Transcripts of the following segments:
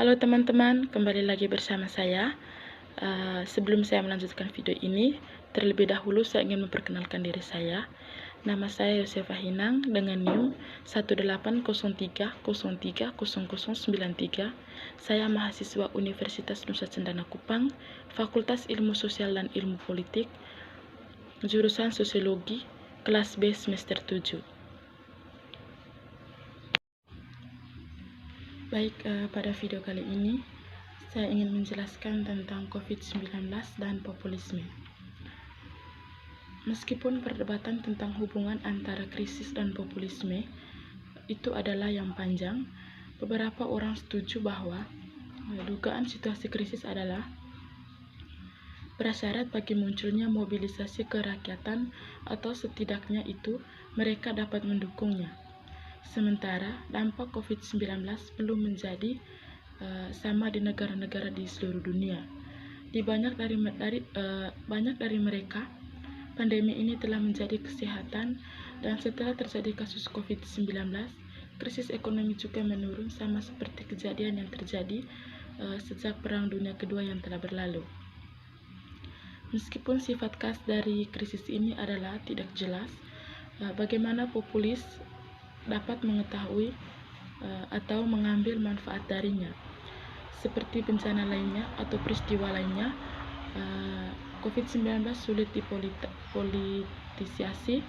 Halo teman-teman, kembali lagi bersama saya. Sebelum saya melanjutkan video ini, terlebih dahulu saya ingin memperkenalkan diri saya. Nama saya Yosefa Hinang dengan NIM 18030300093. Saya mahasiswa Universitas Nusa Cendana Kupang, Fakultas Ilmu Sosial dan Ilmu Politik, jurusan Sosiologi, kelas B semester 7. Baik, pada video kali ini saya ingin menjelaskan tentang COVID-19 dan populisme. Meskipun perdebatan tentang hubungan antara krisis dan populisme itu adalah yang panjang, beberapa orang setuju bahwa dugaan situasi krisis adalah prasyarat bagi munculnya mobilisasi kerakyatan atau setidaknya itu mereka dapat mendukungnya. Sementara dampak COVID-19 belum menjadi sama di negara-negara di seluruh dunia. Di banyak dari mereka, pandemi ini telah menjadi kesehatan, dan setelah terjadi kasus COVID-19, krisis ekonomi juga menurun sama seperti kejadian yang terjadi sejak Perang Dunia Kedua yang telah berlalu. Meskipun sifat khas dari krisis ini adalah tidak jelas, bagaimana populis dapat mengetahui atau mengambil manfaat darinya. Seperti bencana lainnya atau peristiwa lainnya, COVID-19 sulit dipolitisasi,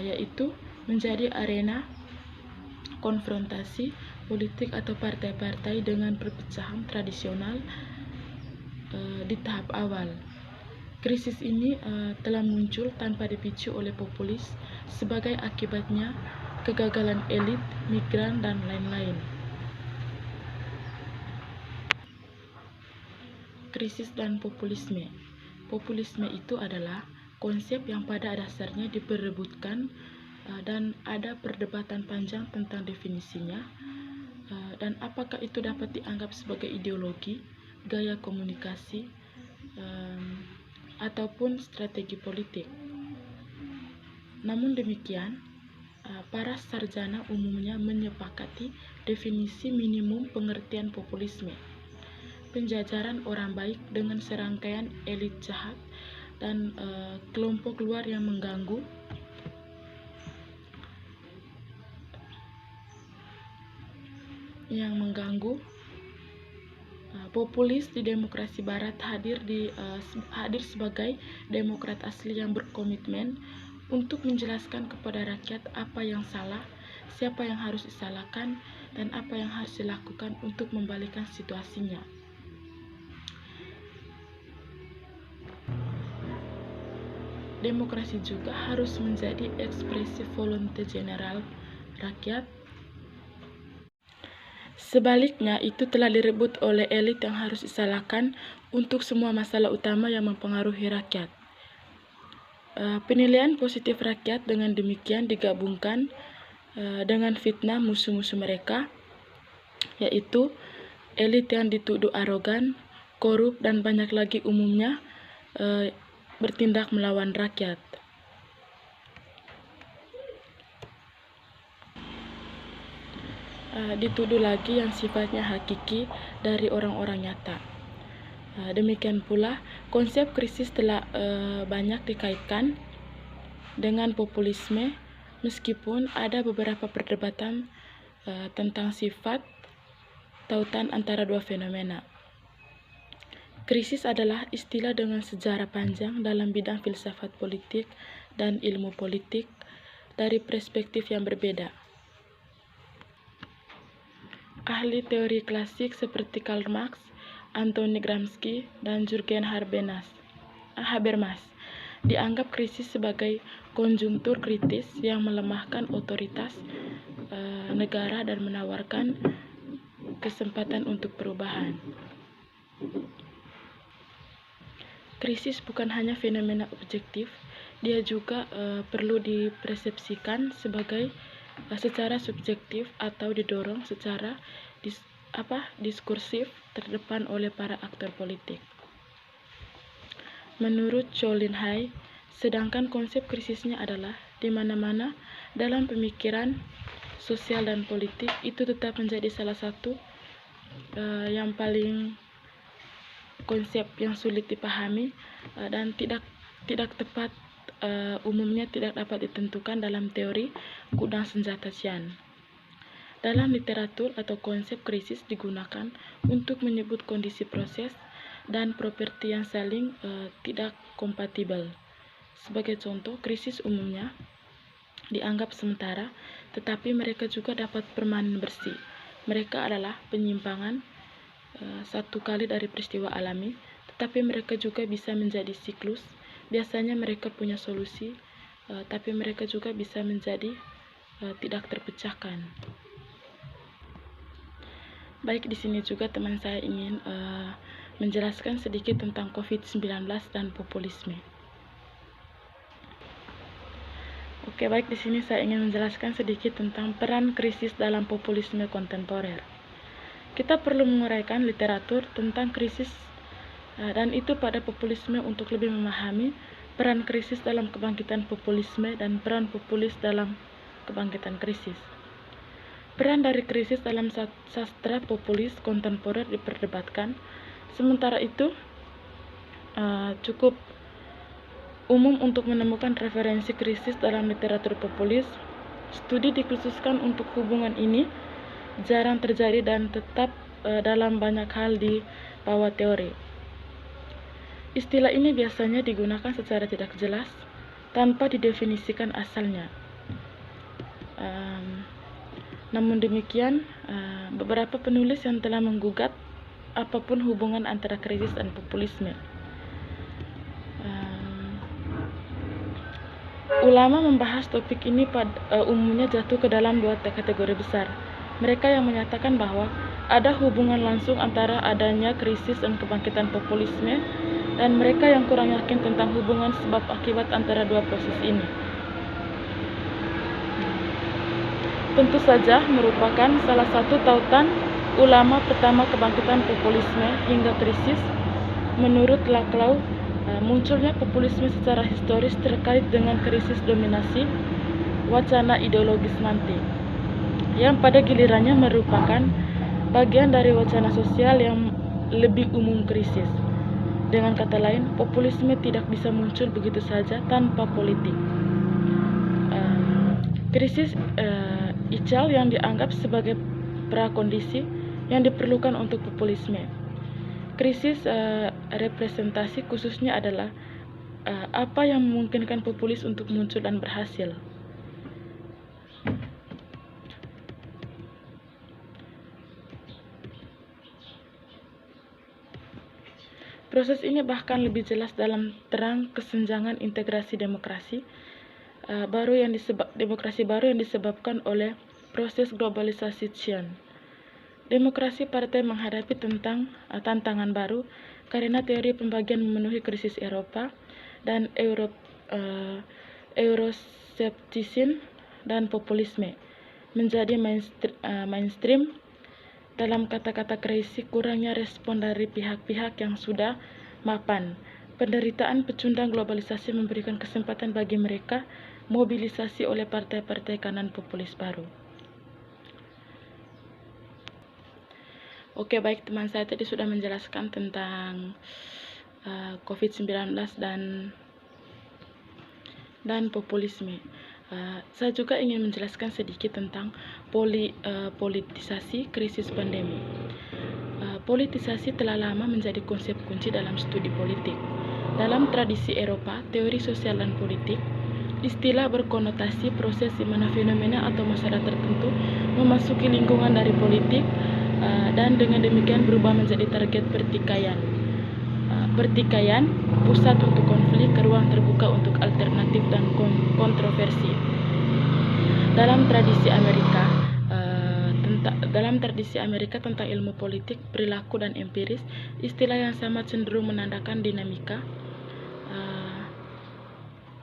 yaitu menjadi arena konfrontasi politik atau partai-partai dengan perpecahan tradisional di tahap awal. Krisis ini telah muncul tanpa dipicu oleh populis sebagai akibatnya kegagalan elit, migran, dan lain-lain. Krisis dan populisme. Populisme itu adalah konsep yang pada dasarnya diperebutkan dan ada perdebatan panjang tentang definisinya dan apakah itu dapat dianggap sebagai ideologi, gaya komunikasi, ataupun strategi politik. Namun demikian, para sarjana umumnya menyepakati definisi minimum pengertian populisme: penjajaran orang baik dengan serangkaian elit jahat dan kelompok luar yang mengganggu populis di demokrasi barat hadir sebagai demokrat asli yang berkomitmen untuk menjelaskan kepada rakyat apa yang salah, siapa yang harus disalahkan, dan apa yang harus dilakukan untuk membalikkan situasinya. Demokrasi juga harus menjadi ekspresi volonte general rakyat. Sebaliknya, itu telah direbut oleh elit yang harus disalahkan untuk semua masalah utama yang mempengaruhi rakyat. Penilaian positif rakyat dengan demikian digabungkan dengan fitnah musuh-musuh mereka, yaitu elit yang dituduh arogan, korup, dan banyak lagi umumnya bertindak melawan rakyat. Dituduh lagi yang sifatnya hakiki dari orang-orang nyata. Demikian pula konsep krisis telah banyak dikaitkan dengan populisme, meskipun ada beberapa perdebatan tentang sifat tautan antara dua fenomena. Krisis adalah istilah dengan sejarah panjang dalam bidang filsafat politik dan ilmu politik dari perspektif yang berbeda. Ahli teori klasik seperti Karl Marx, Anthony Gramsci, dan Jürgen Habermas dianggap krisis sebagai konjungtur kritis yang melemahkan otoritas negara dan menawarkan kesempatan untuk perubahan. Krisis bukan hanya fenomena objektif, dia juga perlu dipersepsikan secara subjektif atau didorong secara diskursif terdepan oleh para aktor politik. Menurut Zhou Linhai, sedangkan konsep krisisnya adalah di mana-mana dalam pemikiran sosial dan politik, itu tetap menjadi salah satu yang paling konsep yang sulit dipahami dan tidak tepat, umumnya tidak dapat ditentukan dalam teori gudang senjata Xi'an. Dalam literatur atau konsep krisis digunakan untuk menyebut kondisi proses dan properti yang saling tidak kompatibel. Sebagai contoh, krisis umumnya dianggap sementara, tetapi mereka juga dapat permanen bersih. Mereka adalah penyimpangan satu kali dari peristiwa alami, tetapi mereka juga bisa menjadi siklus. Biasanya mereka punya solusi, tapi mereka juga bisa menjadi tidak terpecahkan. Baik, di sini juga teman saya ingin menjelaskan sedikit tentang COVID-19 dan populisme. Oke, baik, di sini saya ingin menjelaskan sedikit tentang peran krisis dalam populisme kontemporer. Kita perlu menguraikan literatur tentang krisis dan itu pada populisme untuk lebih memahami peran krisis dalam kebangkitan populisme dan peran populis dalam kebangkitan krisis. Peran dari krisis dalam sastra populis kontemporer diperdebatkan. Sementara itu, cukup umum untuk menemukan referensi krisis dalam literatur populis. Studi dikhususkan untuk hubungan ini jarang terjadi dan tetap dalam banyak hal di bawah teori. Istilah ini biasanya digunakan secara tidak jelas tanpa didefinisikan asalnya. Namun demikian, beberapa penulis yang telah menggugat apapun hubungan antara krisis dan populisme. Ulama membahas topik ini umumnya jatuh ke dalam dua kategori besar. Mereka yang menyatakan bahwa ada hubungan langsung antara adanya krisis dan kebangkitan populisme, dan mereka yang kurang yakin tentang hubungan sebab akibat antara dua proses ini. Tentu saja merupakan salah satu tautan ulama pertama kebangkitan populisme hingga krisis. Menurut Laclau, munculnya populisme secara historis terkait dengan krisis dominasi wacana ideologis nanti, yang pada gilirannya merupakan bagian dari wacana sosial yang lebih umum krisis. Dengan kata lain, populisme tidak bisa muncul begitu saja tanpa politik. Krisis ical yang dianggap sebagai prakondisi yang diperlukan untuk populisme. Krisis representasi khususnya adalah apa yang memungkinkan populis untuk muncul dan berhasil. Proses ini bahkan lebih jelas dalam terang kesenjangan integrasi demokrasi baru yang disebabkan oleh proses globalisasi Xi'an. Demokrasi partai menghadapi tantangan baru karena teori pembagian memenuhi krisis Eropa dan Euroscepticism dan populisme menjadi mainstream. Dalam kata-kata Creasy, kurangnya respon dari pihak-pihak yang sudah mapan. Penderitaan pecundang globalisasi memberikan kesempatan bagi mereka mobilisasi oleh partai-partai kanan populis baru. Oke, baik, teman saya tadi sudah menjelaskan tentang COVID-19 dan populisme. Saya juga ingin menjelaskan sedikit tentang politisasi krisis pandemi. Politisasi telah lama menjadi konsep kunci dalam studi politik. Dalam tradisi Eropa, teori sosial dan politik, istilah berkonotasi proses di mana fenomena atau masalah tertentu memasuki lingkungan dari politik dan dengan demikian berubah menjadi target pertikaian. Pertikaian, pusat untuk konflik, ruang terbuka untuk alternatif dan kontroversi. Dalam tradisi Amerika tentang ilmu politik, perilaku dan empiris, istilah yang sama cenderung menandakan dinamika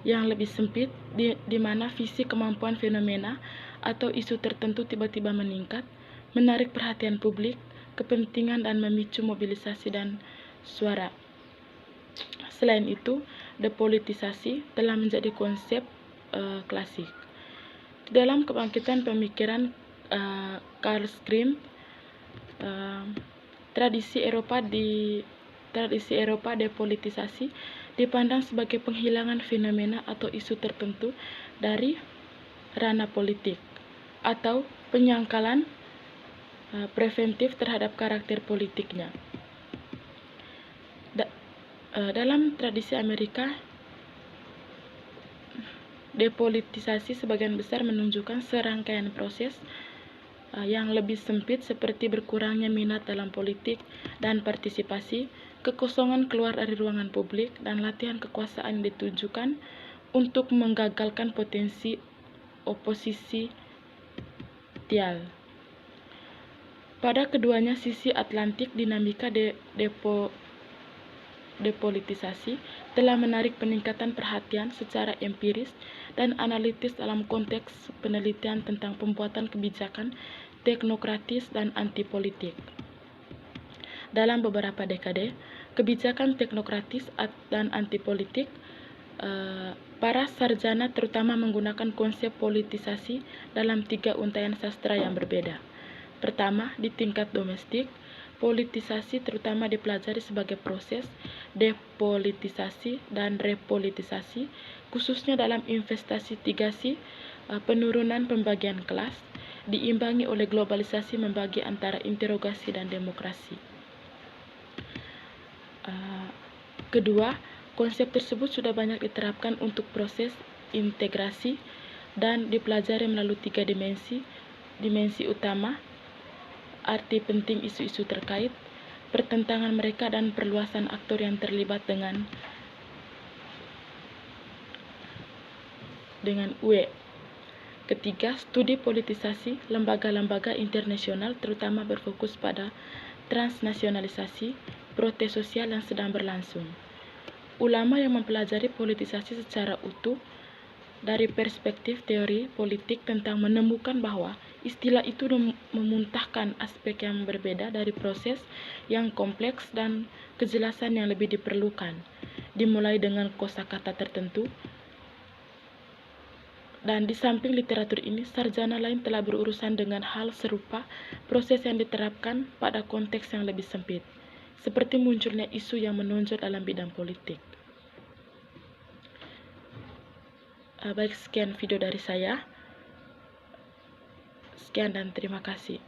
yang lebih sempit, di mana visi kemampuan fenomena atau isu tertentu tiba-tiba meningkat, menarik perhatian publik, kepentingan dan memicu mobilisasi dan suara. Selain itu, depolitisasi telah menjadi konsep klasik. Dalam kebangkitan pemikiran Karl Schmitt, Tradisi Eropa depolitisasi dipandang sebagai penghilangan fenomena atau isu tertentu dari ranah politik atau penyangkalan preventif terhadap karakter politiknya. Dalam tradisi Amerika, depolitisasi sebagian besar menunjukkan serangkaian proses yang lebih sempit seperti berkurangnya minat dalam politik dan partisipasi, kekosongan keluar dari ruangan publik, dan latihan kekuasaan yang ditujukan untuk menggagalkan potensi oposisi tial. Pada keduanya sisi Atlantik, dinamika depolitisasi telah menarik peningkatan perhatian secara empiris dan analitis dalam konteks penelitian tentang pembuatan kebijakan teknokratis dan anti-politik. Dalam beberapa dekade, kebijakan teknokratis dan anti-politik, para sarjana terutama menggunakan konsep politisasi dalam 3 untaian sastra yang berbeda. Pertama, di tingkat domestik, politisasi terutama dipelajari sebagai proses depolitisasi dan repolitisasi, khususnya dalam investigasi penurunan pembagian kelas, diimbangi oleh globalisasi membagi antara interogasi dan demokrasi. Kedua, konsep tersebut sudah banyak diterapkan untuk proses integrasi dan dipelajari melalui 3 dimensi. Dimensi utama, arti penting isu-isu terkait, pertentangan mereka, dan perluasan aktor yang terlibat dengan UE. Ketiga, studi politisasi lembaga-lembaga internasional terutama berfokus pada transnasionalisasi, protes sosial yang sedang berlangsung. Ulama yang mempelajari politisasi secara utuh dari perspektif teori politik tentang menemukan bahwa istilah itu memuntahkan aspek yang berbeda dari proses yang kompleks dan kejelasan yang lebih diperlukan, dimulai dengan kosakata tertentu. Dan di samping literatur ini, sarjana lain telah berurusan dengan hal serupa, proses yang diterapkan pada konteks yang lebih sempit, seperti munculnya isu yang menonjol dalam bidang politik. Baik, sekian video dari saya. Sekian dan terima kasih.